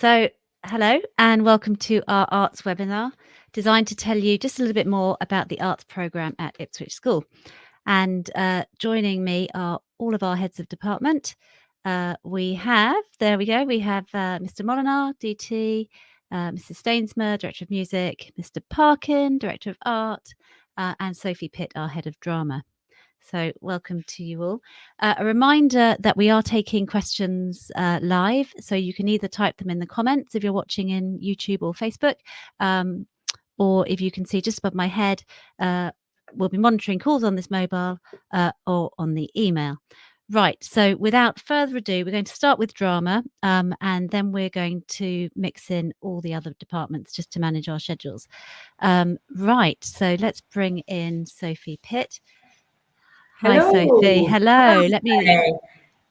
So, hello and welcome to our arts webinar designed to tell you just a little bit more about the arts programme at Ipswich School. And joining me are all of our heads of department. We have Mr. Molenaar, DT, Mrs. Steensma, Director of Music, Mr. Parkin, Director of Art, and Sophie Pitt, our Head of Drama. So welcome to you all. A reminder that we are taking questions live, so you can either type them in the comments if you're watching in YouTube or Facebook, or if you can see just above my head, we'll be monitoring calls on this mobile or on the email. Right, so without further ado, we're going to start with drama, and then we're going to mix in all the other departments just to manage our schedules. Right, so let's bring in Sophie Pitt. Hi, Hello. Sophie. Hello. Hi. Let me.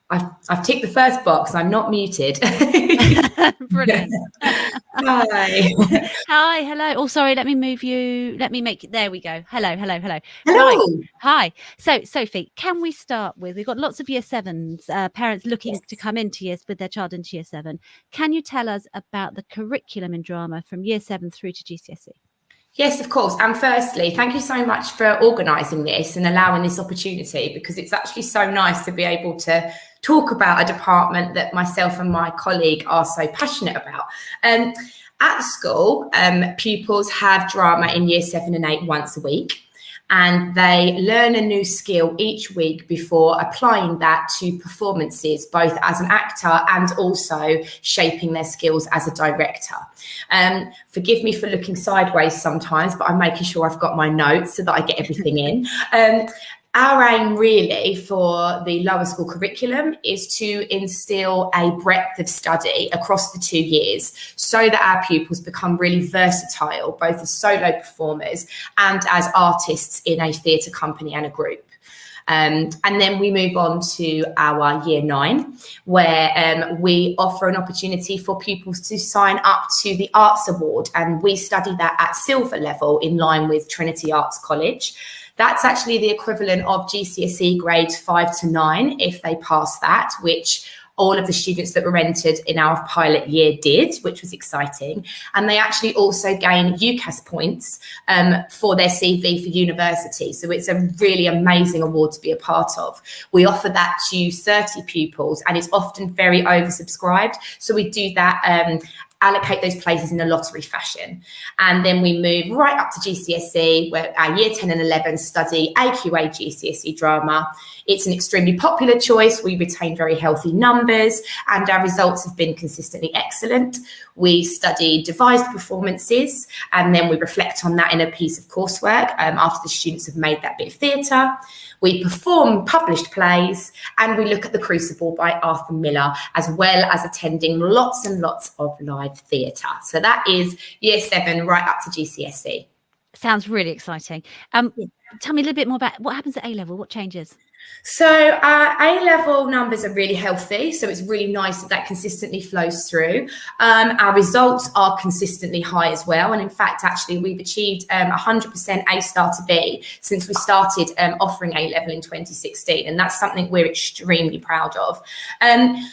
I've ticked the first box. I'm not muted. Brilliant. Hi. Hi. Hello. Oh, sorry. Let me move you. Let me make it. There we go. Hello. Hello. Hello. Hello. Right. Hi. So, Sophie, can we start with? We've got lots of year sevens, parents looking to come into with their child into year 7. Can you tell us about the curriculum in drama from year 7 through to GCSE? Yes, of course. And firstly, thank you so much for organising this and allowing this opportunity, because it's actually so nice to be able to talk about a department that myself and my colleague are so passionate about. At school, pupils have drama in year 7 and 8 once a week, and they learn a new skill each week before applying that to performances, both as an actor and also shaping their skills as a director. Forgive me for looking sideways sometimes, but I'm making sure I've got my notes so that I get everything in. Our aim really for the lower school curriculum is to instill a breadth of study across the 2 years so that our pupils become really versatile, both as solo performers and as artists in a theatre company and a group. And then we move on to our year 9, where we offer an opportunity for pupils to sign up to the Arts Award, and we study that at silver level in line with Trinity Arts College. That's actually the equivalent of GCSE grades 5 to 9 if they pass that, which all of the students that were entered in our pilot year did, which was exciting. And they actually also gain UCAS points for their CV for university. So it's a really amazing award to be a part of. We offer that to 30 pupils, and it's often very oversubscribed. So we do that, allocate those places in a lottery fashion. And then we move right up to GCSE, where our year 10 and 11 study AQA GCSE drama. It's an extremely popular choice. We retain very healthy numbers, and our results have been consistently excellent. We study devised performances, and then we reflect on that in a piece of coursework after the students have made that bit of theatre. We perform published plays, and we look at The Crucible by Arthur Miller, as well as attending lots and lots of live theatre. So that is year 7 right up to GCSE. Sounds really exciting. Tell me a little bit more about what happens at A-level. What changes? So our A-level numbers are really healthy, so it's really nice that consistently flows through. Our results are consistently high as well, and in fact, actually, we've achieved 100% A-star to B since we started offering A-level in 2016, and that's something we're extremely proud of.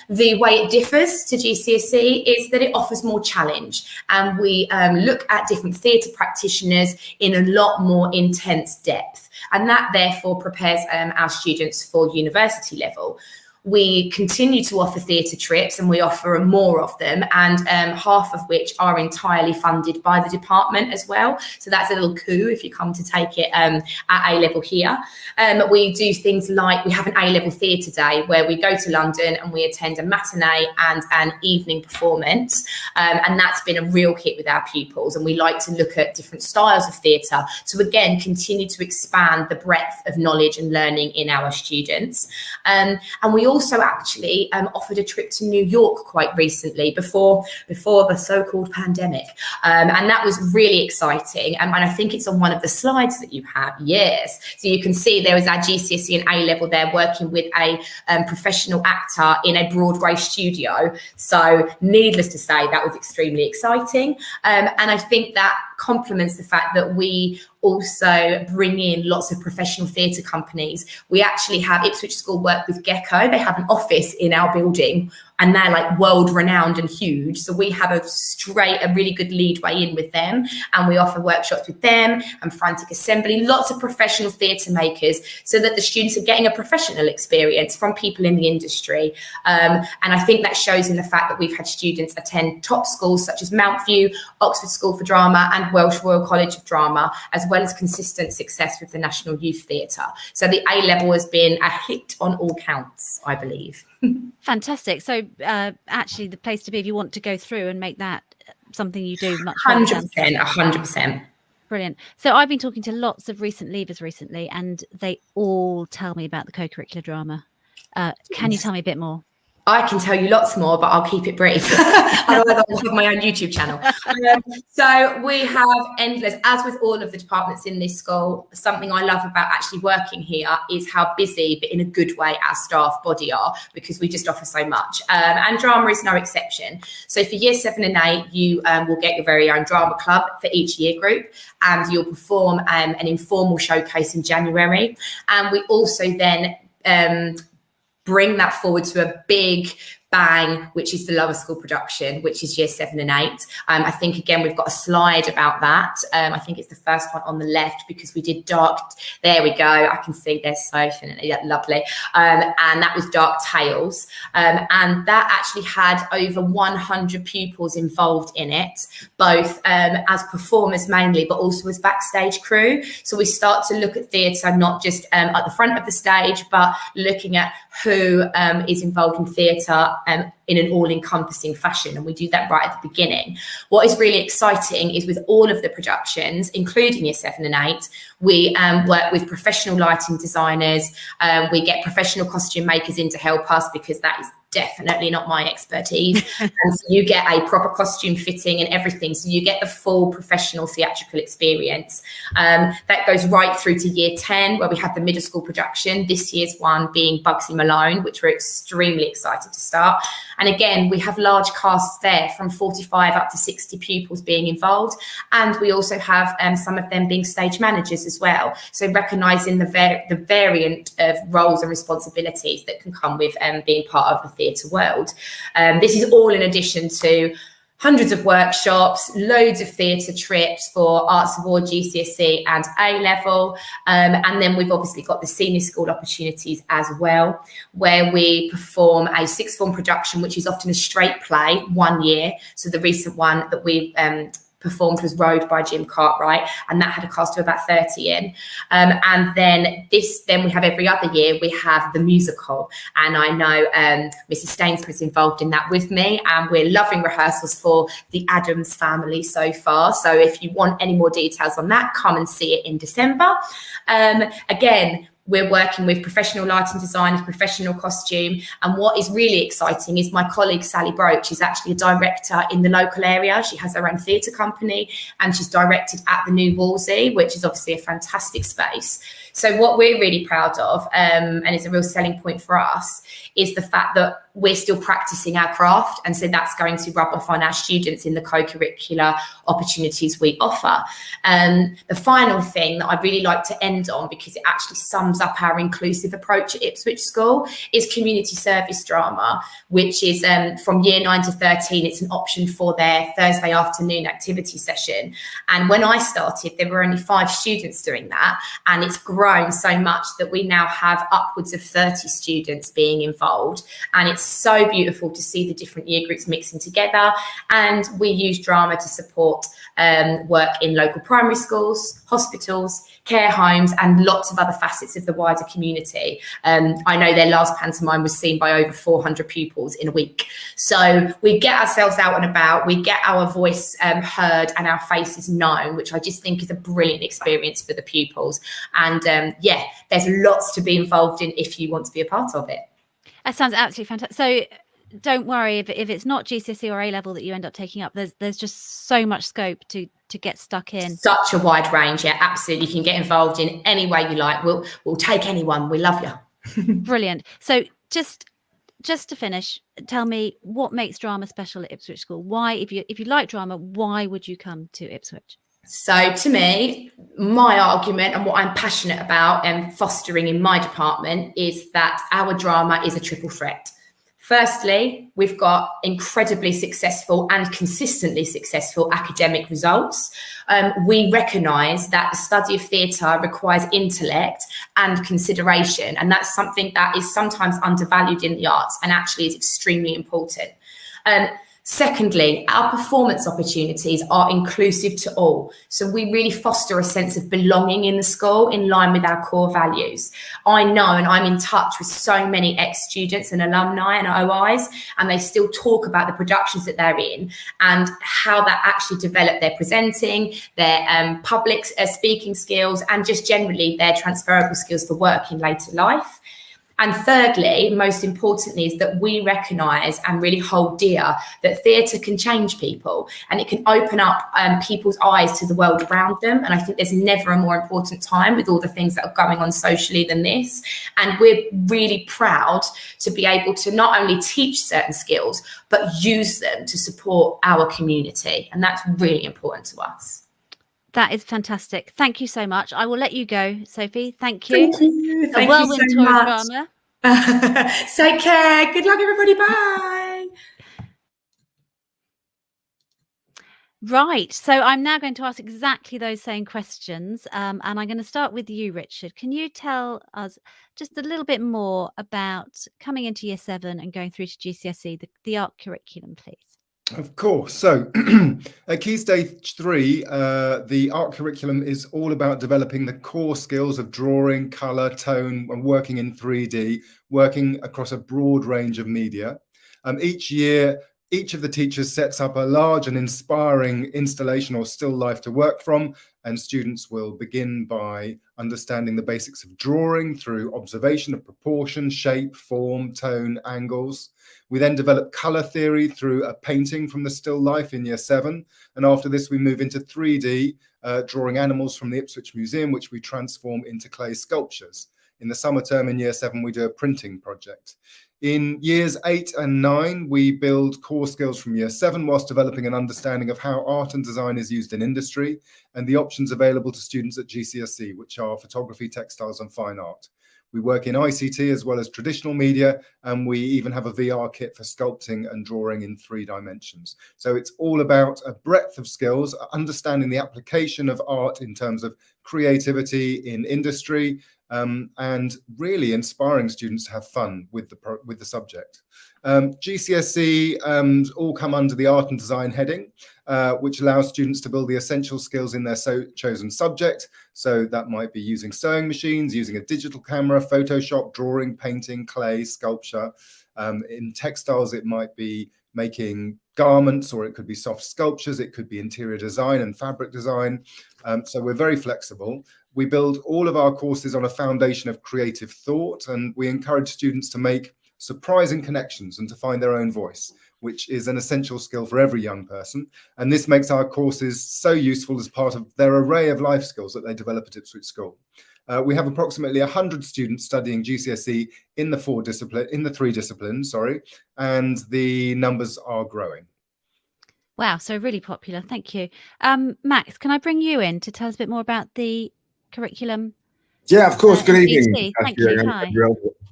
The way it differs to GCSE is that it offers more challenge, and we look at different theatre practitioners in a lot more intense depth, and that therefore prepares our students for university level. We continue to offer theatre trips, and we offer more of them, and half of which are entirely funded by the department as well. So that's a little coup if you come to take it at A-level here. We do things like we have an A-level theatre day where we go to London and we attend a matinee and an evening performance, and that's been a real hit with our pupils, and we like to look at different styles of theatre to again continue to expand the breadth of knowledge and learning in our students. And we also actually offered a trip to New York quite recently before the so-called pandemic, and that was really exciting, and I think it's on one of the slides that you have. Yes, so you can see there was our GCSE and A-level there working with a professional actor in a Broadway studio, so needless to say that was extremely exciting, and I think that complements the fact that we also bring in lots of professional theatre companies. We actually have Ipswich School work with Gecko. They have an office in our building and they're like world renowned and huge. So we have a really good lead way in with them, and we offer workshops with them and Frantic Assembly, lots of professional theatre makers, so that the students are getting a professional experience from people in the industry. And I think that shows in the fact that we've had students attend top schools such as Mount View, Oxford School for Drama and Welsh Royal College of Drama, as well as consistent success with the National Youth Theatre. So the A-level has been a hit on all counts, I believe. Fantastic. So actually the place to be if you want to go through and make that something you do much 100%, 100%. Brilliant. So I've been talking to lots of recent leavers recently, and they all tell me about the co-curricular drama. Can you tell me a bit more? I can tell you lots more, but I'll keep it brief. Otherwise, I'll have my own YouTube channel. So we have endless, as with all of the departments in this school, something I love about actually working here is how busy, but in a good way, our staff body are, because we just offer so much. And drama is no exception. So for year 7 and 8, you will get your very own drama club for each year group, and you'll perform an informal showcase in January. And we also then bring that forward to a big bang, which is the lower school production, which is year 7 and 8. I think, again, we've got a slide about that. I think it's the first one on the left, because we did dark. There we go. I can see there's Sophie. Yeah, lovely. And that was Dark Tales. And that actually had over 100 pupils involved in it, both as performers mainly, but also as backstage crew. So we start to look at theatre, not just at the front of the stage, but looking at who is involved in theatre in an all-encompassing fashion, and we do that right at the beginning. What is really exciting is with all of the productions, including year 7 and 8, we work with professional lighting designers. We get professional costume makers in to help us, because that is definitely not my expertise. And so you get a proper costume fitting and everything. So you get the full professional theatrical experience. That goes right through to year 10, where we have the middle school production. This year's one being Bugsy Malone, which we're extremely excited to start. And again, we have large casts there, from 45 up to 60 pupils being involved. And we also have some of them being stage managers as well. So recognising the variant of roles and responsibilities that can come with being part of the theatre world. This is all in addition to hundreds of workshops, loads of theatre trips for Arts Award, GCSE and A-level. And then we've obviously got the senior school opportunities as well, where we perform a sixth form production, which is often a straight play, 1 year. So the recent one that we performed was Road by Jim Cartwright, and that had a cast of about 30 in. And then we have every other year, we have the musical. And I know Mrs. Steensma is involved in that with me, and we're loving rehearsals for the Addams Family so far. So if you want any more details on that, come and see it in December. Again, we're working with professional lighting designers, professional costume. And what is really exciting is my colleague, Sally Broach, is actually a director in the local area. She has her own theatre company, and she's directed at the New Wolsey, which is obviously a fantastic space. So what we're really proud of, and it's a real selling point for us, is the fact that we're still practicing our craft. And so that's going to rub off on our students in the co-curricular opportunities we offer. The final thing that I'd really like to end on, because it actually sums up our inclusive approach at Ipswich School, is community service drama, which is from year 9 to 13. It's an option for their Thursday afternoon activity session. And when I started, there were only 5 students doing that. And it's grown so much that we now have upwards of 30 students being involved. And it's so beautiful to see the different year groups mixing together. And we use drama to support work in local primary schools, hospitals, care homes, and lots of other facets of the wider community. I know their last pantomime was seen by over 400 pupils in a week. So we get ourselves out and about, we get our voice heard and our faces known, which I just think is a brilliant experience for the pupils. And there's lots to be involved in if you want to be a part of it. That sounds absolutely fantastic. So don't worry if it's not GCSE or A-level that you end up taking up. There's just so much scope to get stuck in. Such a wide range. Yeah, absolutely. You can get involved in any way you like. We'll take anyone. We love you. Brilliant. So just to finish, tell me what makes drama special at Ipswich School. Why, if you like drama, why would you come to Ipswich? So to me, my argument and what I'm passionate about and fostering in my department is that our drama is a triple threat. Firstly, we've got incredibly successful and consistently successful academic results. We recognise that the study of theatre requires intellect and consideration, and that's something that is sometimes undervalued in the arts and actually is extremely important. Secondly, our performance opportunities are inclusive to all. So we really foster a sense of belonging in the school in line with our core values. I know, and I'm in touch with so many ex-students and alumni and OIs, and they still talk about the productions that they're in and how that actually developed their presenting, their public speaking skills, and just generally their transferable skills for work in later life. And thirdly, most importantly, is that we recognise and really hold dear that theatre can change people and it can open up people's eyes to the world around them. And I think there's never a more important time with all the things that are going on socially than this. And we're really proud to be able to not only teach certain skills, but use them to support our community. And that's really important to us. That is fantastic. Thank you so much. I will let you go, Sophie. Thank you. Thank you. A whirlwind tour of drama. Take care. Good luck, everybody. Bye. Right. So I'm now going to ask exactly those same questions. And I'm going to start with you, Richard. Can you tell us just a little bit more about coming into Year 7 and going through to GCSE, the art curriculum, please? Of course. So at Key Stage 3, the art curriculum is all about developing the core skills of drawing, colour, tone, and working in 3D, working across a broad range of media. Each year, each of the teachers sets up a large and inspiring installation or still life to work from, and students will begin by understanding the basics of drawing through observation of proportion, shape, form, tone, angles. We then develop colour theory through a painting from the still life in Year 7. And after this, we move into 3D, drawing animals from the Ipswich Museum, which we transform into clay sculptures. In the summer term in Year 7, we do a printing project. In Years 8 and 9, we build core skills from Year 7 whilst developing an understanding of how art and design is used in industry and the options available to students at GCSE, which are photography, textiles and fine art. We work in ICT as well as traditional media, and we even have a VR kit for sculpting and drawing in 3 dimensions. So it's all about a breadth of skills, understanding the application of art in terms of creativity in industry, and really inspiring students to have fun with the subject. GCSE all come under the art and design heading, which allows students to build the essential skills in their chosen subject. So that might be using sewing machines, using a digital camera, Photoshop, drawing, painting, clay, sculpture. In textiles, it might be making garments, or it could be soft sculptures, it could be interior design and fabric design. So we're very flexible. We build all of our courses on a foundation of creative thought, and we encourage students to make surprising connections and to find their own voice, which is an essential skill for every young person. And this makes our courses so useful as part of their array of life skills that they develop at Ipswich School. We have approximately 100 students studying GCSE in the 3 disciplines, and the numbers are growing. Wow, so really popular. Thank you. Max, can I bring you in to tell us a bit more about the curriculum? Yeah, of course. Good evening. Thank you. Hi.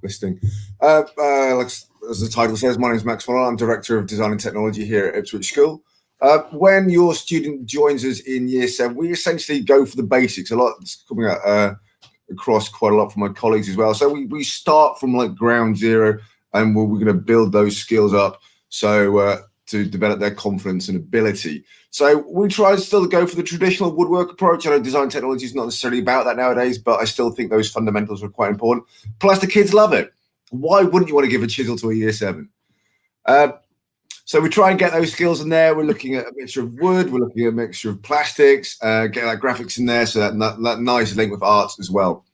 Listening. As the title says, my name is Max Molenaar. I'm Director of Design and Technology here at Ipswich School. When your student joins us in Year 7, we essentially go for the basics. A lot that's coming out across quite a lot from my colleagues as well. So we start from like ground zero, and we're going to build those skills up to develop their confidence and ability. So we try still to go for the traditional woodwork approach. I know design technology is not necessarily about that nowadays, but I still think those fundamentals are quite important. Plus the kids love it. Why wouldn't you want to give a chisel to a Year 7? So we try and get those skills in there. We're looking at a mixture of wood. We're looking at a mixture of plastics, get that graphics in there, so that nice link with arts as well.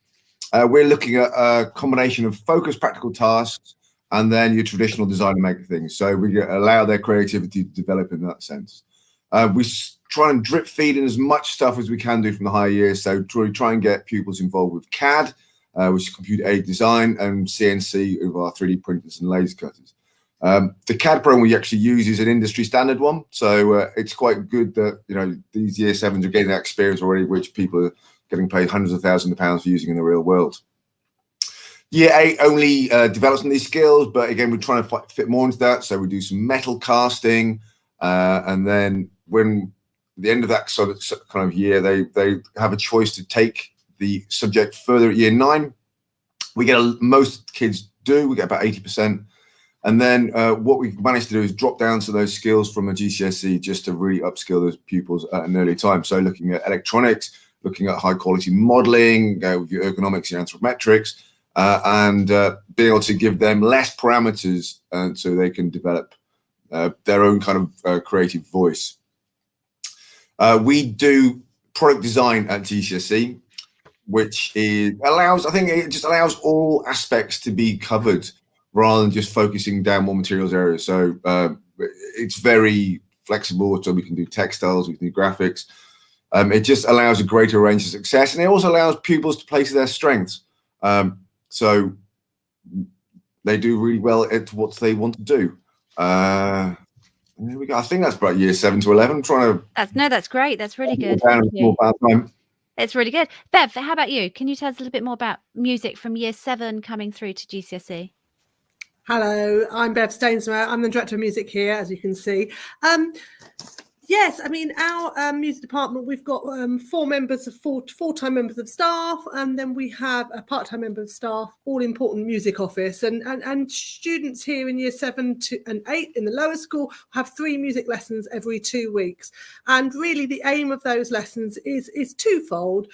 We're looking at a combination of focused practical tasks and then your traditional design and maker things. So we allow their creativity to develop in that sense. We try and drip feed in as much stuff as we can do from the higher years. So try and get pupils involved with CAD, which is computer-aided design, and CNC with our 3D printers and laser cutters. The CAD program we actually use is an industry standard one. So it's quite good that, these Year 7s are getting that experience already, which people are getting paid hundreds of thousands of pounds for using in the real world. Year 8 only develops on these skills, but again, we're trying to fit more into that. So we do some metal casting, and then when at the end of that sort of kind of year, they have a choice to take the subject further at year 9. We get most kids do. We get about 80%. And then what we've managed to do is drop down to those skills from a GCSE just to really upskill those pupils at an early time. So looking at electronics, looking at high quality modeling, with your ergonomics and anthropometrics, and being able to give them less parameters so they can develop their own kind of creative voice. We do product design at GCSE, which allows all aspects to be covered rather than just focusing down one materials area. So it's very flexible, so we can do textiles, we can do graphics. It just allows a greater range of success, and it also allows pupils to play to their strengths. So they do really well at what they want to do. There we go. I think that's about year 7 to 11. That's great. That's really good. It's really good. Bev, how about you? Can you tell us a little bit more about music from year 7 coming through to GCSE? Hello, I'm Bev Steensma. I'm the Director of Music here, as you can see. Yes, I mean, our music department, we've got 4 members of full-time members of staff, and then we have a part-time member of staff, all-important music office. And students here in year 7 and 8 in the lower school have 3 music lessons every 2 weeks. And really the aim of those lessons is twofold.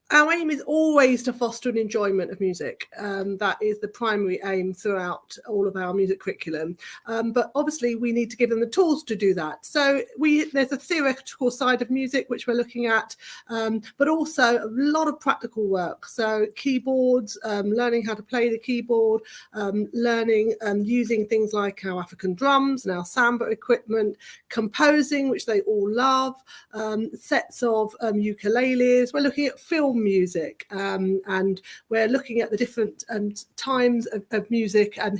Our aim is always to foster an enjoyment of music. That is the primary aim throughout all of our music curriculum. But obviously we need to give them the tools to do that. So there's a theoretical side of music which we're looking at, but also a lot of practical work. So keyboards, learning how to play the keyboard, learning using things like our African drums and our samba equipment, composing, which they all love, sets of ukuleles. We're looking at film music, and we're looking at the different times of music and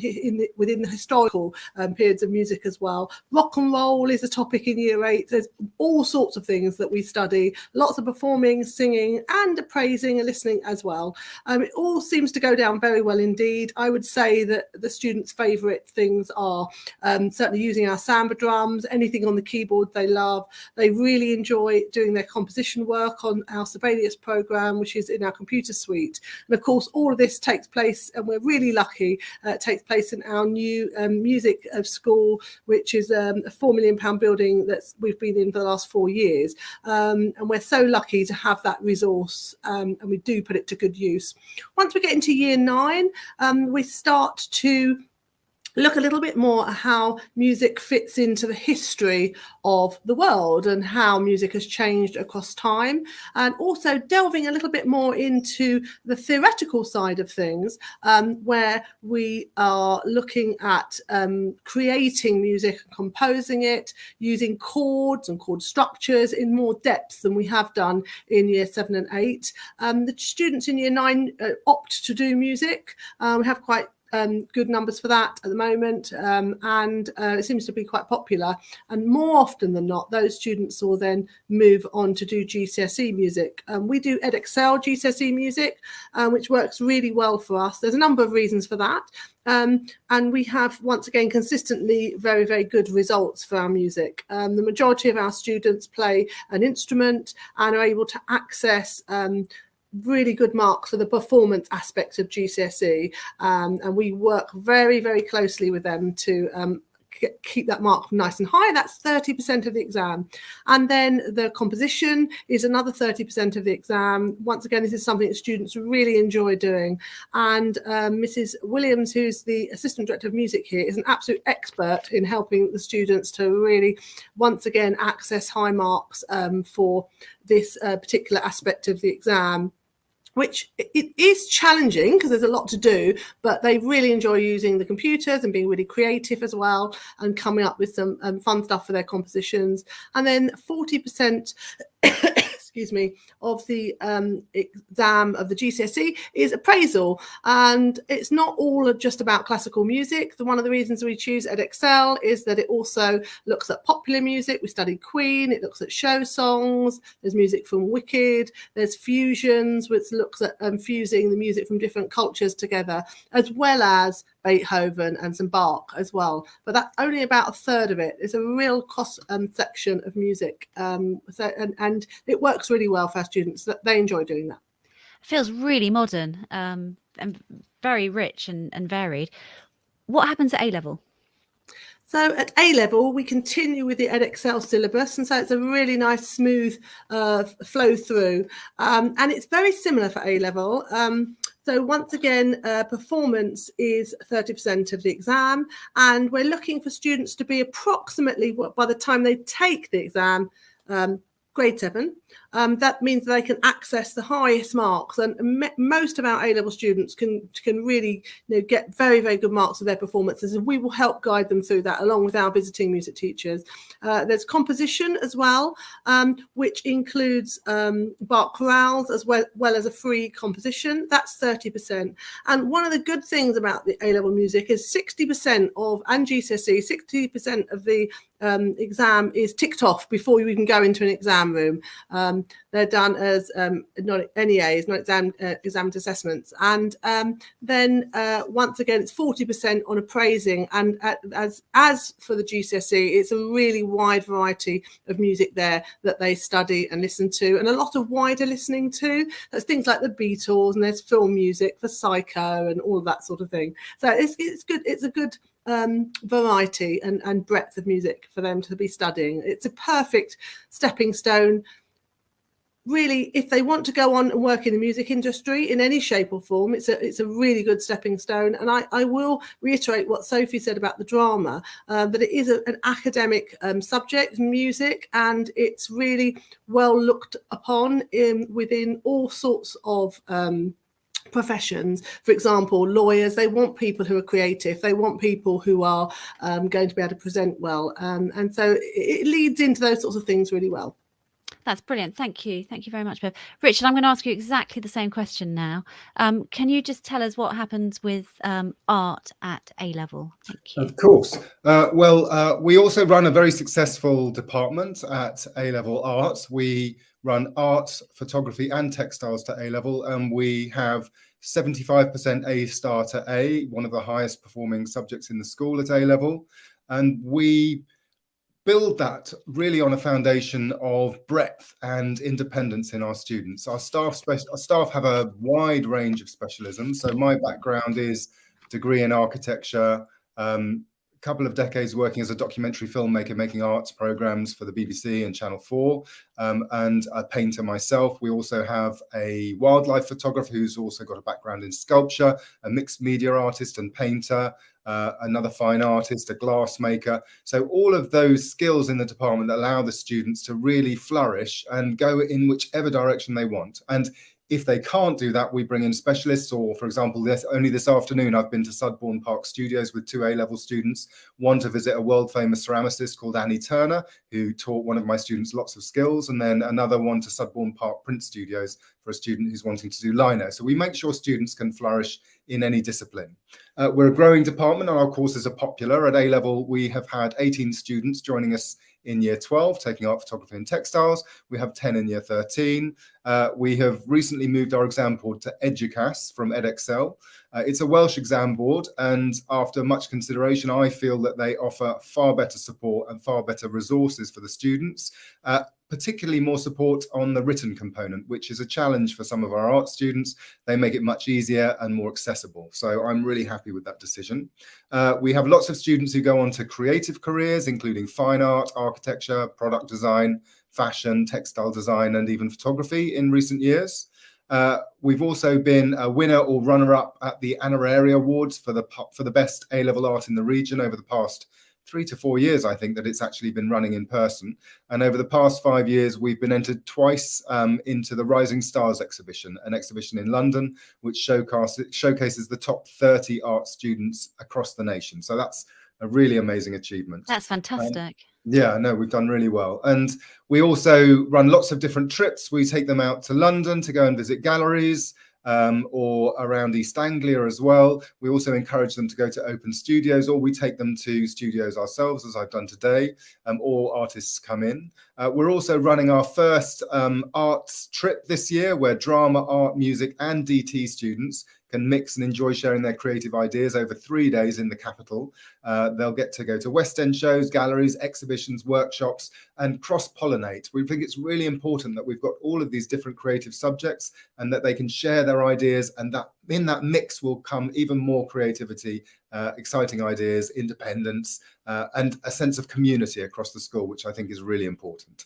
within the historical periods of music as well. Rock and roll is a topic in year 8. There's all sorts of things that we study, lots of performing, singing and appraising and listening as well. It all seems to go down very well indeed. I would say that the students' favourite things are certainly using our samba drums, anything on the keyboard they love. They really enjoy doing their composition work on our Sibelius programme, which is in our computer suite. And of course, all of this takes place, and we're really lucky, it takes place in our new music school, which is a £4 million building that we've been in for the last 4 years. And we're so lucky to have that resource, and we do put it to good use. Once we get into year 9, we start to look a little bit more at how music fits into the history of the world and how music has changed across time, and also delving a little bit more into the theoretical side of things, where we are looking at creating music, composing it, using chords and chord structures in more depth than we have done in year 7 and 8. The students in year 9 opt to do music. We have quite good numbers for that at the moment, and it seems to be quite popular, and more often than not those students will then move on to do GCSE music. We do Edexcel GCSE music, which works really well for us. There's a number of reasons for that, and we have once again consistently very, very good results for our music. The majority of our students play an instrument and are able to access really good marks for the performance aspects of GCSE, and we work very, very closely with them to keep that mark nice and high. That's 30% of the exam. And then the composition is another 30% of the exam. Once again, this is something that students really enjoy doing. And Mrs. Williams, who's the Assistant Director of Music here, is an absolute expert in helping the students to really, once again, access high marks for this particular aspect of the exam, which it is challenging because there's a lot to do, but they really enjoy using the computers and being really creative as well and coming up with some fun stuff for their compositions. And then 40%, of the exam of the GCSE is appraisal, and it's not all just about classical music. One of the reasons we choose Edexcel is that it also looks at popular music. We studied Queen, it looks at show songs, there's music from Wicked, there's fusions, which looks at fusing the music from different cultures together, as well as Beethoven and some Bach as well. But that's only about a third of it. It's a real cost section of music. And it works really well for our students. They enjoy doing that. It feels really modern and very rich and varied. What happens at A-level? So at A-level, we continue with the Edexcel syllabus, and so it's a really nice, smooth flow through. And it's very similar for A-level. So once again, performance is 30% of the exam, and we're looking for students to be approximately, by the time they take the exam, grade 7. That means they can access the highest marks, and most of our A-level students can really get very, very good marks for their performances, and we will help guide them through that along with our visiting music teachers. There's composition as well, which includes Bach chorales as well as a free composition. That's 30%. And one of the good things about the A-level music is 60% of, and GCSE, 60% of the exam is ticked off before you even go into an exam room. They're done as not NEAs, not examined assessments, and then once again it's 40% on appraising. And as for the GCSE, it's a really wide variety of music there that they study and listen to, and a lot of wider listening to. There's things like the Beatles, and there's film music for Psycho and all of that sort of thing. So it's good. It's a good variety and breadth of music for them to be studying. It's a perfect stepping stone, really, if they want to go on and work in the music industry in any shape or form. It's a really good stepping stone. And I will reiterate what Sophie said about the drama, that it is an academic subject, music, and it's really well looked upon within all sorts of professions. For example, lawyers, they want people who are creative, they want people who are going to be able to present well, and so it leads into those sorts of things really well. That's brilliant. Thank you very much, Bev. Richard, I'm going to ask you exactly the same question now. Can you just tell us what happens with art at A-level? Thank you. Of course. We also run a very successful department at A-level arts. We run art, photography and textiles to A-level, and we have 75% A star to A, one of the highest performing subjects in the school at A-level. And we build that really on a foundation of breadth and independence in our students. Our staff have a wide range of specialisms. So my background is degree in architecture, a couple of decades working as a documentary filmmaker, making arts programs for the BBC and Channel 4, and a painter myself. We also have a wildlife photographer who's also got a background in sculpture, a mixed media artist and painter, another fine artist, a glass maker. So all of those skills in the department allow the students to really flourish and go in whichever direction they want. And if they can't do that, we bring in specialists, or for example, only this afternoon, I've been to Sudbourne Park Studios with 2 A-level students, one to visit a world famous ceramicist called Annie Turner, who taught one of my students lots of skills, and then another one to Sudbourne Park Print Studios for a student who's wanting to do lino. So we make sure students can flourish in any discipline. We're a growing department and our courses are popular. At A-level, we have had 18 students joining us in year 12, taking art, photography and textiles. We have 10 in year 13. We have recently moved our exam board to Educas from Edexcel. It's a Welsh exam board, and after much consideration, I feel that they offer far better support and far better resources for the students, particularly more support on the written component, which is a challenge for some of our art students. They make it much easier and more accessible. So I'm really happy with that decision. We have lots of students who go on to creative careers, including fine art, architecture, product design, fashion, textile design, and even photography in recent years. We've also been a winner or runner-up at the Honorary Awards for the best A-level art in the region over the past 3 to 4 years, I think, that it's actually been running in person. And over the past 5 years, we've been entered twice into the Rising Stars exhibition, an exhibition in London, which showcases the top 30 art students across the nation. So that's a really amazing achievement. That's fantastic. Yeah, no, we've done really well. And we also run lots of different trips. We take them out to London to go and visit galleries, or around East Anglia as well. We also encourage them to go to open studios, or we take them to studios ourselves, as I've done today, or artists come in. We're also running our first arts trip this year, where drama, art, music and DT students can mix and enjoy sharing their creative ideas over 3 days in the capital. They'll get to go to West End shows, galleries, exhibitions, workshops, and cross-pollinate. We think it's really important that we've got all of these different creative subjects and that they can share their ideas, and that in that mix will come even more creativity, exciting ideas, independence, and a sense of community across the school, which I think is really important.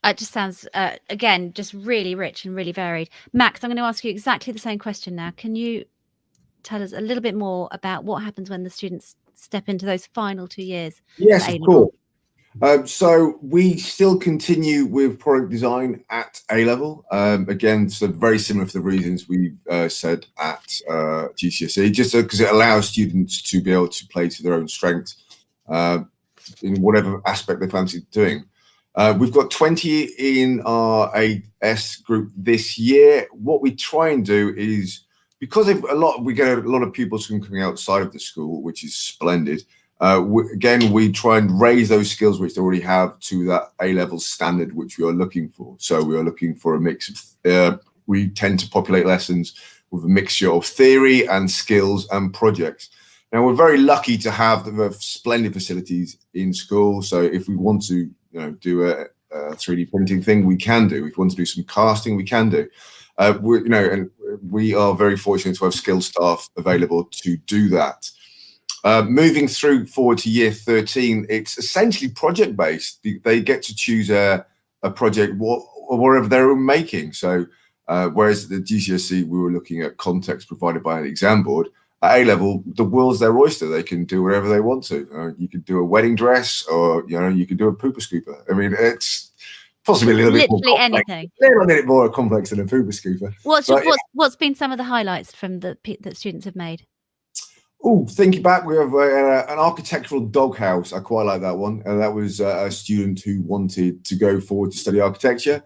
It just sounds, again, just really rich and really varied. Max, I'm going to ask you exactly the same question now. Can you tell us a little bit more about what happens when the students step into those final 2 years? Yes, of course. So we still continue with product design at A level. Again, so very similar for the reasons we said at GCSE, just because it allows students to be able to play to their own strengths in whatever aspect they fancy doing. We've got 20 in our AS group this year. What we try and do is, because we get a lot of pupils coming outside of the school, which is splendid. We try and raise those skills which they already have to that A-level standard which we are looking for. So we are looking for a mix of, we tend to populate lessons with a mixture of theory and skills and projects. Now, we're very lucky to have the splendid facilities in school. So if we want to do a 3D printing thing, we can do. If we want to do some casting, we can do. And we are very fortunate to have skilled staff available to do that. Moving forward to year 13, it's essentially project-based. They get to choose a project or whatever they're making. So whereas at the GCSE, we were looking at context provided by an exam board, at A level, the world's their oyster. They can do whatever they want to. You could do a wedding dress, or you could do a pooper scooper. I mean, it's possibly a little bit more complex. Anything. A little bit more complex than a pooper scooper. What's been some of the highlights from that students have made? Oh, thinking back, we have an architectural doghouse. I quite like that one. And that was a student who wanted to go forward to study architecture.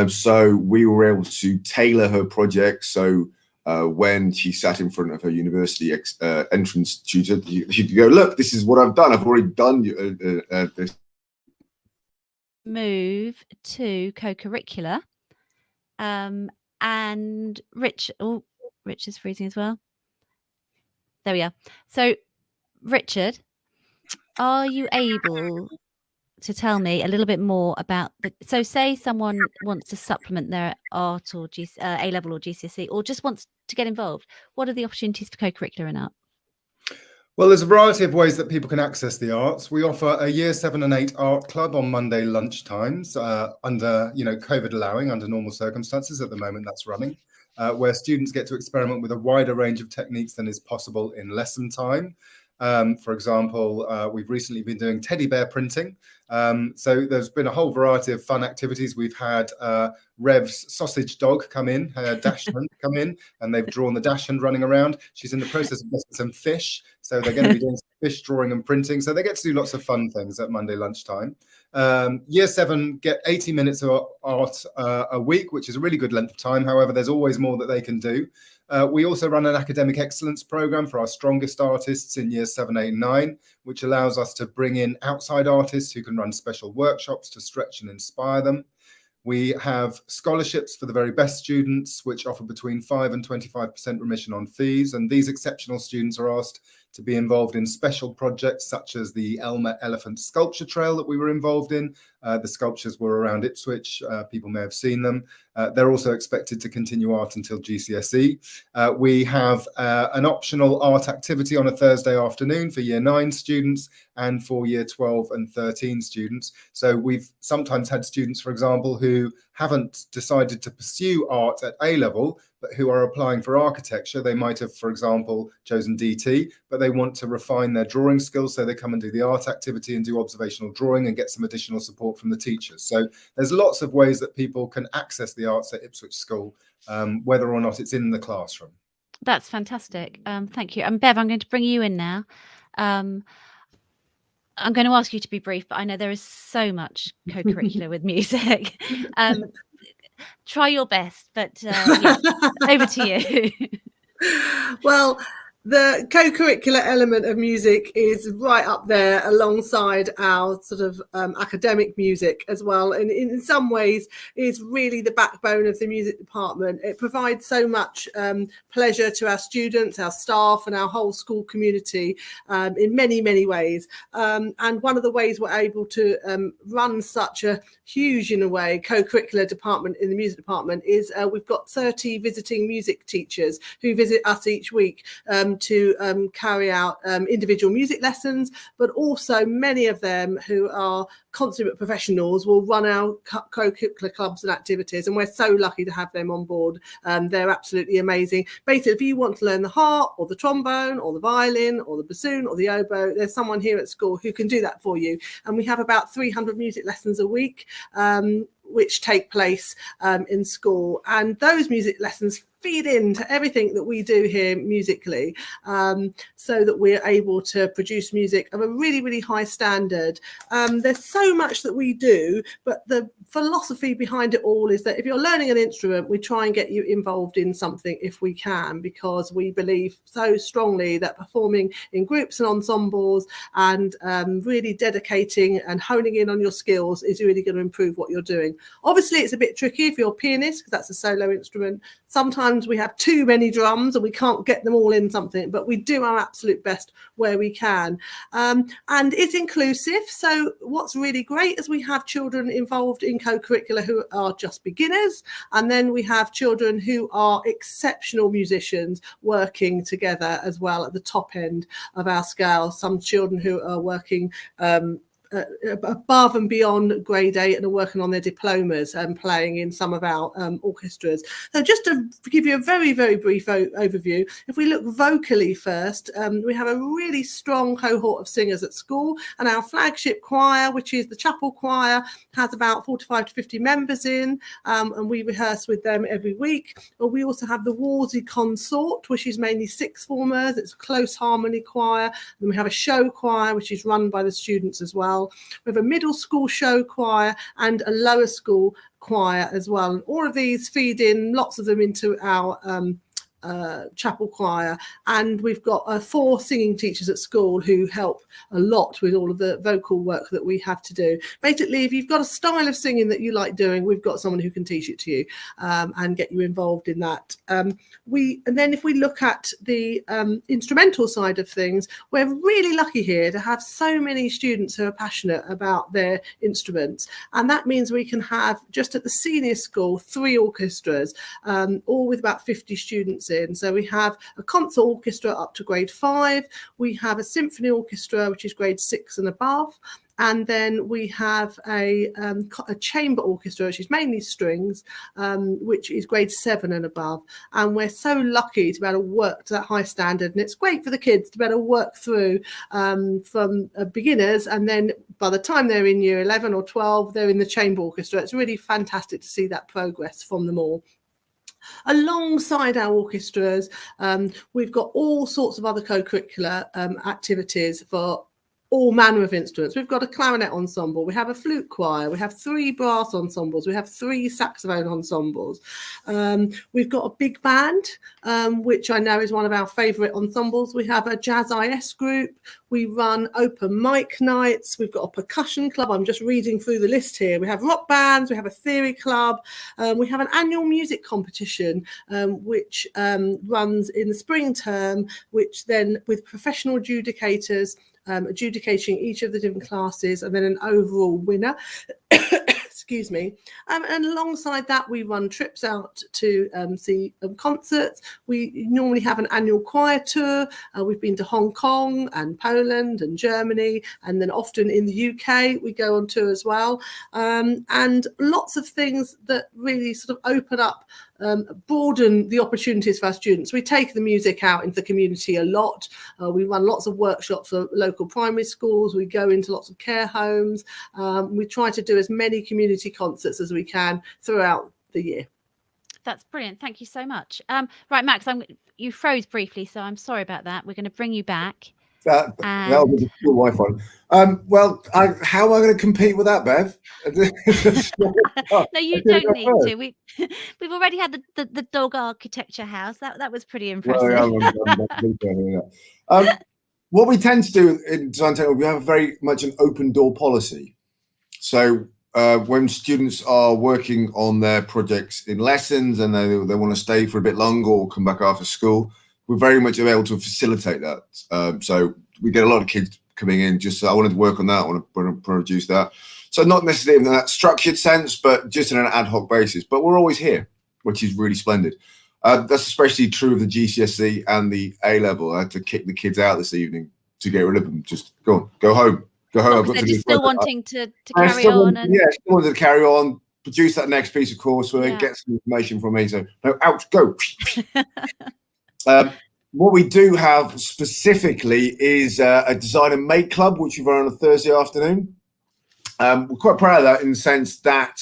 So we were able to tailor her project. So when she sat in front of her university entrance tutor, she could go, look, this is what I've done. I've already done this. Move to co-curricular. And Rich is freezing as well. There we are. So, Richard, are you able to tell me a little bit more about so say someone wants to supplement their art or A level or GCSE, or just wants to get involved? What are the opportunities for co-curricular in art? Well, there's a variety of ways that people can access the arts. We offer a year 7 and 8 art club on Monday lunchtimes, under COVID allowing, under normal circumstances. At the moment, that's running, where students get to experiment with a wider range of techniques than is possible in lesson time. For example, we've recently been doing teddy bear printing. So there's been a whole variety of fun activities. We've had Rev's sausage dog come in, her dachshund come in, and they've drawn the dachshund running around. She's in the process of getting some fish. So they're going to be doing some fish drawing and printing. So they get to do lots of fun things at Monday lunchtime. Year 7 get 80 minutes of art a week, which is a really good length of time. However, there's always more that they can do. We also run an academic excellence program for our strongest artists in years 7, 8, and 9, which allows us to bring in outside artists who can run special workshops to stretch and inspire them. We have scholarships for the very best students, which offer between 5 and 25% remission on fees. And these exceptional students are asked to be involved in special projects such as the Elmer Elephant Sculpture Trail that we were involved in. The sculptures were around Ipswich. People may have seen them. They're also expected to continue art until GCSE. We have an optional art activity on a Thursday afternoon for year 9 students and for year 12 and 13 students. So we've sometimes had students, for example, who haven't decided to pursue art at A level, but who are applying for architecture. They might have, for example, chosen DT, but they want to refine their drawing skills. So they come and do the art activity and do observational drawing and get some additional support from the teachers. So there's lots of ways that people can access the arts at Ipswich School, whether or not it's in the classroom. That's fantastic. Thank you. And Bev, I'm going to bring you in now. I'm going to ask you to be brief, but I know there is so much co-curricular with music. Try your best, but yeah, over to you. Well, the co-curricular element of music is right up there alongside our sort of academic music as well, and in some ways is really the backbone of the music department. It provides so much pleasure to our students, our staff, and our whole school community in many ways. And one of the ways we're able to run such a huge, in a way, co-curricular department in the music department is we've got 30 visiting music teachers who visit us each week to carry out individual music lessons, but also many of them who are consummate professionals will run our co-curricular clubs and activities, and we're so lucky to have them on board. They're absolutely amazing. Basically, if you want to learn the harp or the trombone or the violin or the bassoon or the oboe, there's someone here at school who can do that for you. And we have about 300 music lessons a week which take place in school, and those music lessons feed into everything that we do here musically, so that we're able to produce music of a really high standard. There's so much that we do, but the philosophy behind it all is that if you're learning an instrument, we try and get you involved in something if we can, because we believe so strongly that performing in groups and ensembles and really dedicating and honing in on your skills is really going to improve what you're doing. Obviously, it's a bit tricky if you're a pianist, because that's a solo instrument. Sometimes we have too many drums and we can't get them all in something, but we do our absolute best where we can. And it's inclusive. So what's really great is we have children involved in co-curricular who are just beginners. And then we have children who are exceptional musicians working together as well at the top end of our scale. Some children who are working above and beyond grade 8 and are working on their diplomas and playing in some of our orchestras. So just to give you a very brief overview, if we look vocally first, we have a really strong cohort of singers at school, and our flagship choir, which is the chapel choir, has about 45 to 50 members in, and we rehearse with them every week. But we also have the Wolsey Consort, which is mainly sixth formers. It's a close harmony choir. And we have a show choir, which is run by the students as well. We have a middle school show choir and a lower school choir as well. And all of these feed in, lots of them, into our chapel choir, and we've got 4 singing teachers at school who help a lot with all of the vocal work that we have to do. Basically, if you've got a style of singing that you like doing, we've got someone who can teach it to you and get you involved in that. And then if we look at the instrumental side of things, we're really lucky here to have so many students who are passionate about their instruments, and that means we can have, just at the senior school, 3 orchestras, all with about 50 students in. So we have a concert orchestra up to grade 5, we have a symphony orchestra which is grade 6 and above, and then we have a chamber orchestra, which is mainly strings, which is grade 7 and above. And we're so lucky to be able to work to that high standard. And it's great for the kids to be able to work through from beginners. And then by the time they're in year 11 or 12, they're in the chamber orchestra. It's really fantastic to see that progress from them all. Alongside our orchestras, we've got all sorts of other co-curricular activities for all manner of instruments. We've got a clarinet ensemble, we have a flute choir, we have 3 brass ensembles, we have 3 saxophone ensembles. We've got a big band, which I know is one of our favourite ensembles. We have a jazz IS group, we run open mic nights, we've got a percussion club. I'm just reading through the list here. We have rock bands, we have a theory club, we have an annual music competition, which runs in the spring term, which then, with professional adjudicators, adjudicating each of the different classes, and then an overall winner. Excuse me. And alongside that, we run trips out to see concerts. We normally have an annual choir tour. We've been to Hong Kong and Poland and Germany, and then often in the UK we go on tour as well. And lots of things that really sort of open up, broaden the opportunities for our students. We take the music out into the community a lot. We run lots of workshops for local primary schools. We go into lots of care homes. We try to do as many community concerts as we can throughout the year. That's brilliant. Thank you so much. Right, Max, you froze briefly, so I'm sorry about that. We're going to bring you back. That'll be the school Wi-Fi. Well, how am I going to compete with that, Bev? No, you don't need to. We've already had the dog architecture house. That was pretty impressive. What we tend to do in design technology, we have very much an open door policy. So when students are working on their projects in lessons and they want to stay for a bit longer or come back after school, we're very much able to facilitate that. So we get a lot of kids coming in just, I wanted to work on that, I want to produce that. So not necessarily in that structured sense, but just in an ad hoc basis. But we're always here, which is really splendid. That's especially true of the GCSE and the A-level. I had to kick the kids out this evening to get rid of them. Just go on, go home. Go home. They're just still wanting to carry on. Yeah, still wanted to carry on, produce that next piece of coursework, get some information from me. So, no, out, go. What we do have specifically is a design and make club, which we run on a Thursday afternoon. We're quite proud of that in the sense that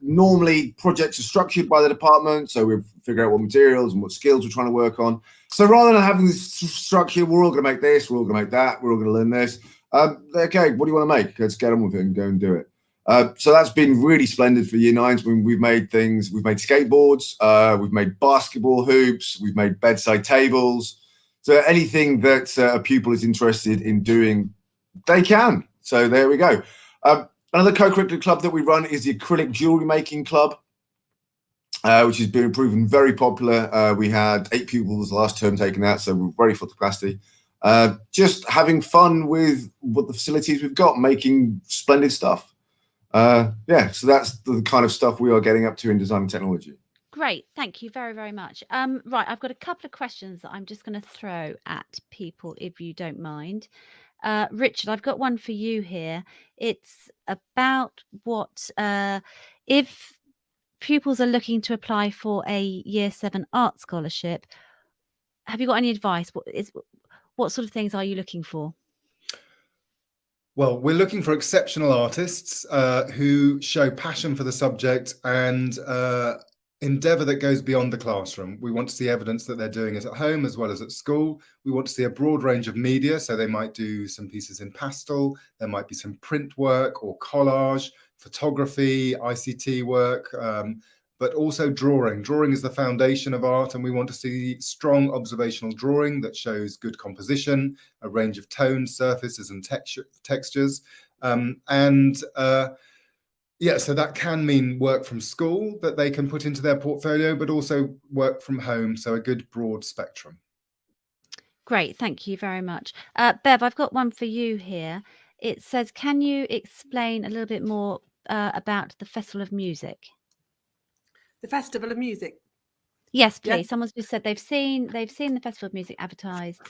normally projects are structured by the department. So we figure out what materials and what skills we're trying to work on. So rather than having this structure, we're all going to make this, we're all going to make that, we're all going to learn this. Okay, what do you want to make? Let's get on with it and go and do it. So that's been really splendid for year nines when we've made things. We've made skateboards, we've made basketball hoops, we've made bedside tables. So anything that a pupil is interested in doing, they can. So there we go. Another co-curricular club that we run is the acrylic jewelry making club, which has been proven very popular. We had 8 pupils last term taking that, so we're very full capacity. Just having fun with what the facilities we've got, making splendid stuff. Yeah, so that's the kind of stuff we are getting up to in design and technology. Great, thank you very, very much. Right, I've got a couple of questions that I'm just going to throw at people, if you don't mind. Richard, I've got one for you here. It's about what if pupils are looking to apply for a Year 7 art scholarship, have you got any advice? What sort of things are you looking for? Well, we're looking for exceptional artists who show passion for the subject and endeavour that goes beyond the classroom. We want to see evidence that they're doing it at home as well as at school. We want to see a broad range of media, so they might do some pieces in pastel, there might be some print work or collage, photography, ICT work, but also drawing. Drawing is the foundation of art, and we want to see strong observational drawing that shows good composition, a range of tones, surfaces and textures. Yeah, so that can mean work from school that they can put into their portfolio, but also work from home, so a good broad spectrum. Great, thank you very much. Bev, I've got one for you here. It says, can you explain a little bit more about the Festival of Music? The Festival of Music? Yes, please. Yeah. Someone's just said they've seen the Festival of Music advertised.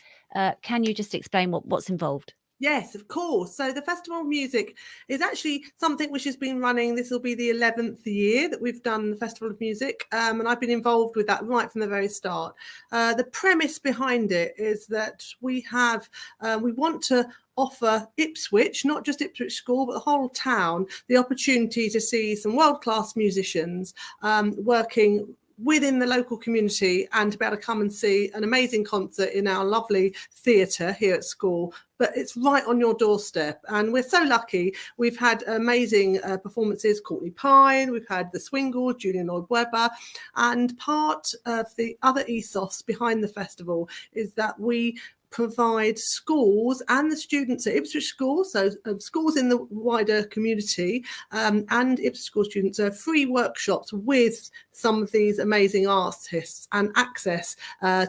Can you just explain what's involved? Yes, of course. So the Festival of Music is actually something which has been running. This will be the 11th year that we've done the Festival of Music, and I've been involved with that right from the very start. The premise behind it is that we want to offer Ipswich, not just Ipswich School, but the whole town, the opportunity to see some world-class musicians working within the local community and to be able to come and see an amazing concert in our lovely theatre here at school. But it's right on your doorstep, and we're so lucky. We've had amazing performances, Courtney Pine, we've had the Swingle, Julian Lloyd-Webber, and part of the other ethos behind the festival is that we provide schools and the students at Ipswich School, so schools in the wider community, and Ipswich School students are free workshops with some of these amazing artists and access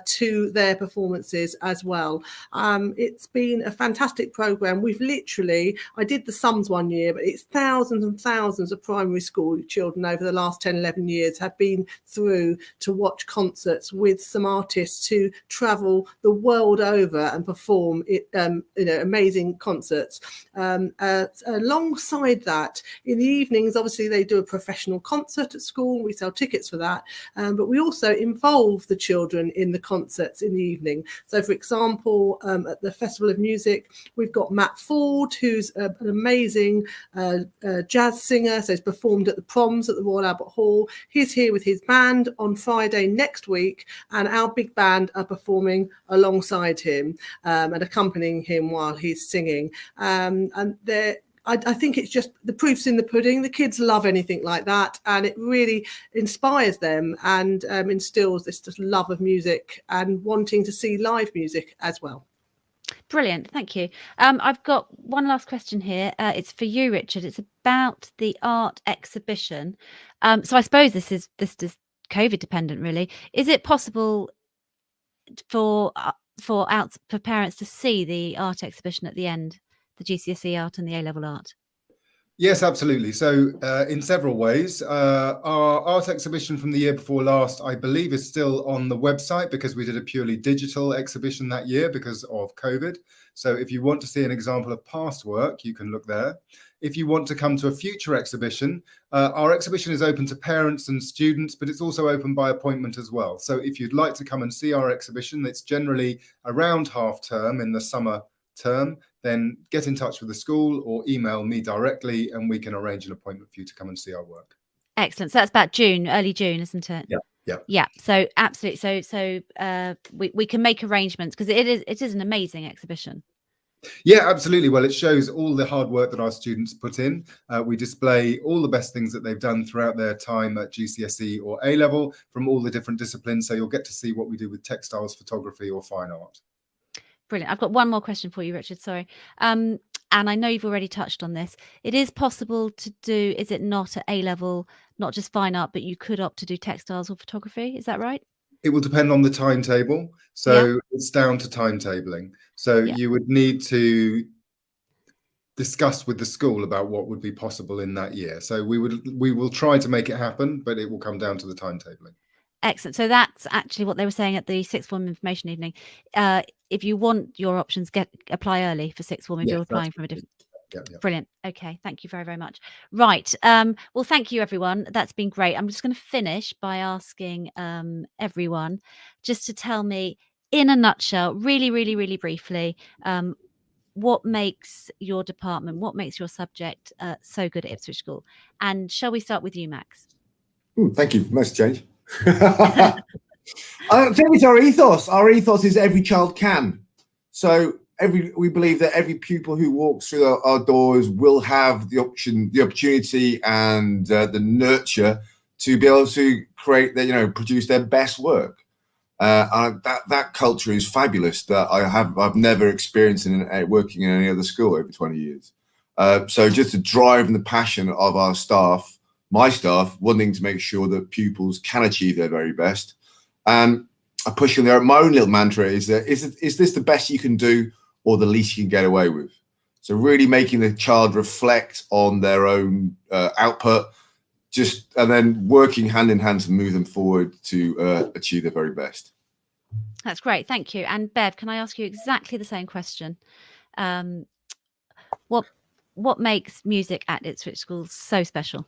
to their performances as well. It's been a fantastic programme. We've literally, I did the sums one year, but it's thousands and thousands of primary school children over the last 10, 11 years have been through to watch concerts with some artists who travel the world over and perform amazing concerts. Alongside that, in the evenings, obviously they do a professional concert at school. We sell tickets for that, but we also involve the children in the concerts in the evening. So, for example, at the Festival of Music, we've got Matt Ford, who's an amazing jazz singer. So he's performed at the Proms at the Royal Albert Hall. He's here with his band on Friday next week, and our big band are performing alongside him. him and accompanying him while he's singing. And I think it's just the proof's in the pudding. The kids love anything like that, and it really inspires them and instills this just love of music and wanting to see live music as well. Brilliant, thank you. I've got one last question here. It's for you, Richard. It's about the art exhibition. So I suppose this is COVID dependent, really. Is it possible for parents to see the art exhibition at the end, the GCSE art and the A-level art? Yes, absolutely. So in several ways, our art exhibition from the year before last, I believe, is still on the website because we did a purely digital exhibition that year because of COVID. So if you want to see an example of past work, you can look there. If you want to come to a future exhibition, our exhibition is open to parents and students, but it's also open by appointment as well. So if you'd like to come and see our exhibition, it's generally around half term in the summer term, then get in touch with the school or email me directly and we can arrange an appointment for you to come and see our work. Excellent. So that's about June, early June, isn't it? Yeah. So absolutely. So we can make arrangements because it is an amazing exhibition. Yeah, absolutely. Well, it shows all the hard work that our students put in. We display all the best things that they've done throughout their time at GCSE or A-level from all the different disciplines. So you'll get to see what we do with textiles, photography or fine art. Brilliant. I've got one more question for you, Richard. Sorry. And I know you've already touched on this. It is possible to do, is it not, at A-level, not just fine art, but you could opt to do textiles or photography. Is that right? It will depend on the timetable. So it's down to timetabling. So you would need to discuss with the school about what would be possible in that year. So we will try to make it happen, but it will come down to the timetabling. Excellent. So that's actually what they were saying at the sixth form information evening. If you want your options, apply early for sixth form if you're applying from a different. Yeah. Brilliant. Okay, thank you very, very much. Right. Well, thank you, everyone. That's been great. I'm just going to finish by asking everyone just to tell me in a nutshell, really, really, really briefly, what makes your department, what makes your subject so good at Ipswich School? And shall we start with you, Max? Thank you. Nice change. I think it's our ethos. Our ethos is every child can. So we believe that every pupil who walks through our doors will have the opportunity and the nurture to be able to create produce their best work. That culture is fabulous that I've never experienced working in any other school over 20 years. So just the drive and the passion of our staff, my staff, wanting to make sure that pupils can achieve their very best. And I push on there. My own little mantra is that is this the best you can do or the least you can get away with? So really making the child reflect on their own output, and then working hand in hand to move them forward to achieve their very best. That's great. Thank you. And Bev, can I ask you exactly the same question? What makes music at Ipswich School so special?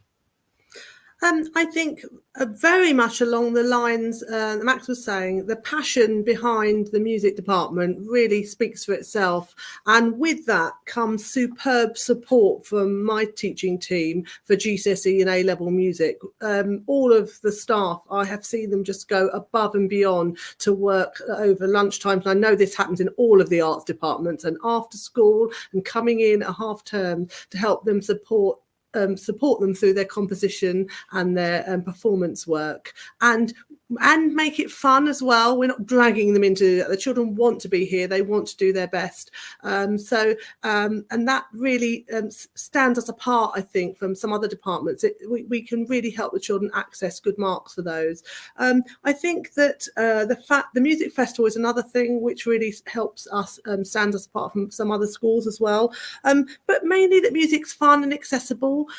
I think very much along the lines that Max was saying, the passion behind the music department really speaks for itself. And with that comes superb support from my teaching team for GCSE and A-level music. All of the staff, I have seen them just go above and beyond to work over lunchtimes. I know this happens in all of the arts departments and after school and coming in at half term to help them support them through their composition and their performance work and make it fun as well. We're not dragging them into it. The children want to be here. They want to do their best. And that really stands us apart, I think, from some other departments. We can really help the children access good marks for those. I think that the music festival is another thing which really helps us stand us apart from some other schools as well. But mainly that music's fun and accessible.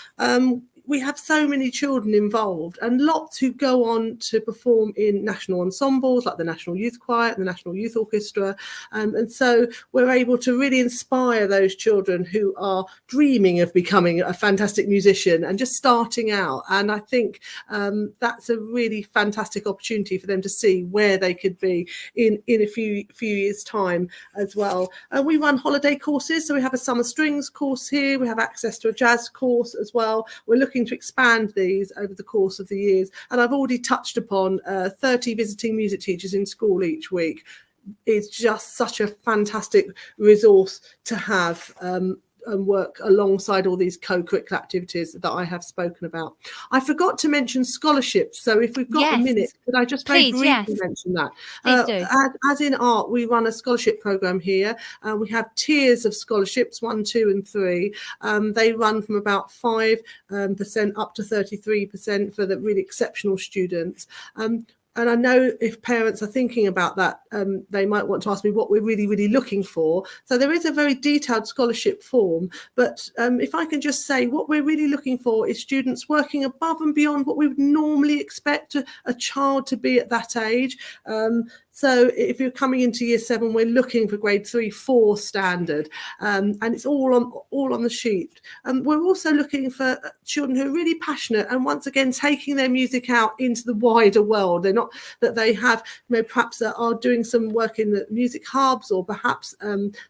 We have so many children involved and lots who go on to perform in national ensembles like the National Youth Choir and the National Youth Orchestra. And so we're able to really inspire those children who are dreaming of becoming a fantastic musician and just starting out. And I think that's a really fantastic opportunity for them to see where they could be in a few years' time as well. We run holiday courses. So we have a summer strings course here. We have access to a jazz course as well. We're looking to expand these over the course of the years, and I've already touched upon 30 visiting music teachers in school each week. is just such a fantastic resource to have and work alongside all these co-curricular activities that I have spoken about. I forgot to mention scholarships. So if we've got a minute, could I just very briefly mention that? Please do. As in art, we run a scholarship program here. We have tiers of scholarships, 1, 2 and 3. They run from about 5% up to 33% for the really exceptional students. And I know if parents are thinking about that, they might want to ask me what we're really, really looking for. So there is a very detailed scholarship form. But if I can just say what we're really looking for is students working above and beyond what we would normally expect a child to be at that age. So if you're coming into year 7, we're looking for grade 3, 4 standard, and it's all on the sheet. We're also looking for children who are really passionate and once again taking their music out into the wider world. They're not that they have, perhaps are doing some work in the music hubs, or perhaps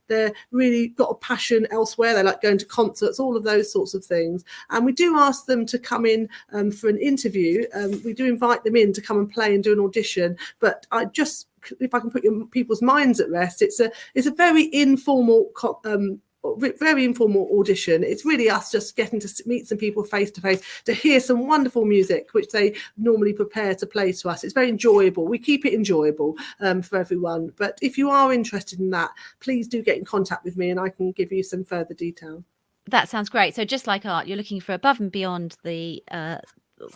they're really got a passion elsewhere. They like going to concerts, all of those sorts of things. And we do ask them to come in for an interview. We do invite them in to come and play and do an audition. But if I can put people's minds at rest, it's a very informal audition. It's really us just getting to meet some people face to face, to hear some wonderful music which they normally prepare to play to us. It's very enjoyable. We keep it enjoyable for everyone. But if you are interested in that, please do get in contact with me and I can give you some further detail. That sounds great. So just like art, you're looking for above and beyond the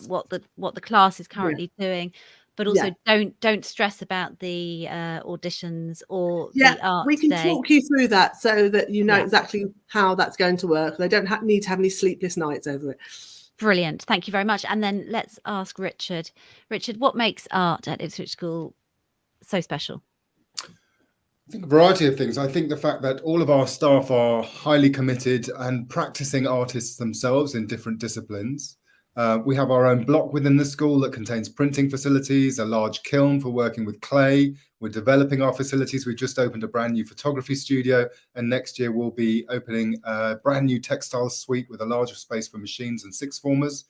what the class is currently doing, but also don't stress about the auditions or the art. We can talk you through that so that you know exactly how that's going to work. They don't need to have any sleepless nights over it. Brilliant. Thank you very much. And then let's ask Richard. Richard, what makes art at Ipswich School so special? I think a variety of things. I think the fact that all of our staff are highly committed and practicing artists themselves in different disciplines. We have our own block within the school that contains printing facilities, a large kiln for working with clay. We're developing our facilities. We've just opened a brand new photography studio, and next year we'll be opening a brand new textiles suite with a larger space for machines and sixth formers.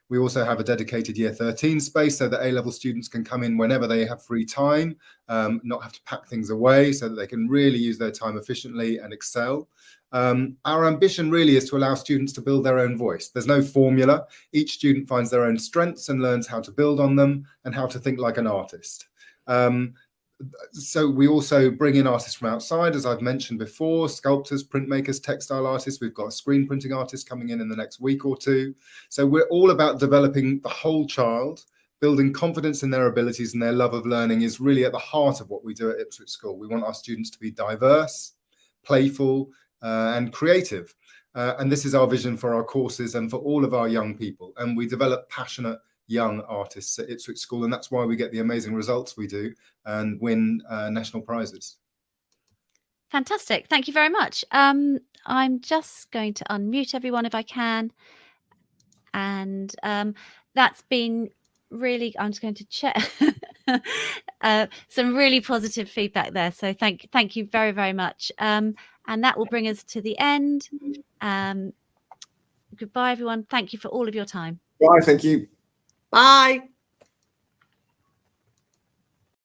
We also have a dedicated year 13 space so that A-level students can come in whenever they have free time, not have to pack things away, so that they can really use their time efficiently and excel. Our ambition really is to allow students to build their own voice. There's no formula. Each student finds their own strengths and learns how to build on them and how to think like an artist. So we also bring in artists from outside, as I've mentioned before, sculptors, printmakers, textile artists. We've got a screen printing artist coming in the next week or two. So we're all about developing the whole child. Building confidence in their abilities and their love of learning is really at the heart of what we do at Ipswich School. We want our students to be diverse, playful, and creative. And this is our vision for our courses and for all of our young people. And we develop passionate young artists at Ipswich School, and that's why we get the amazing results we do and win national prizes. Fantastic. Thank you very much. I'm just going to unmute everyone if I can. And that's been really, I'm just going to check some really positive feedback there. So thank you very, very much. And that will bring us to the end. Goodbye, everyone. Thank you for all of your time. Bye. Thank you. Bye.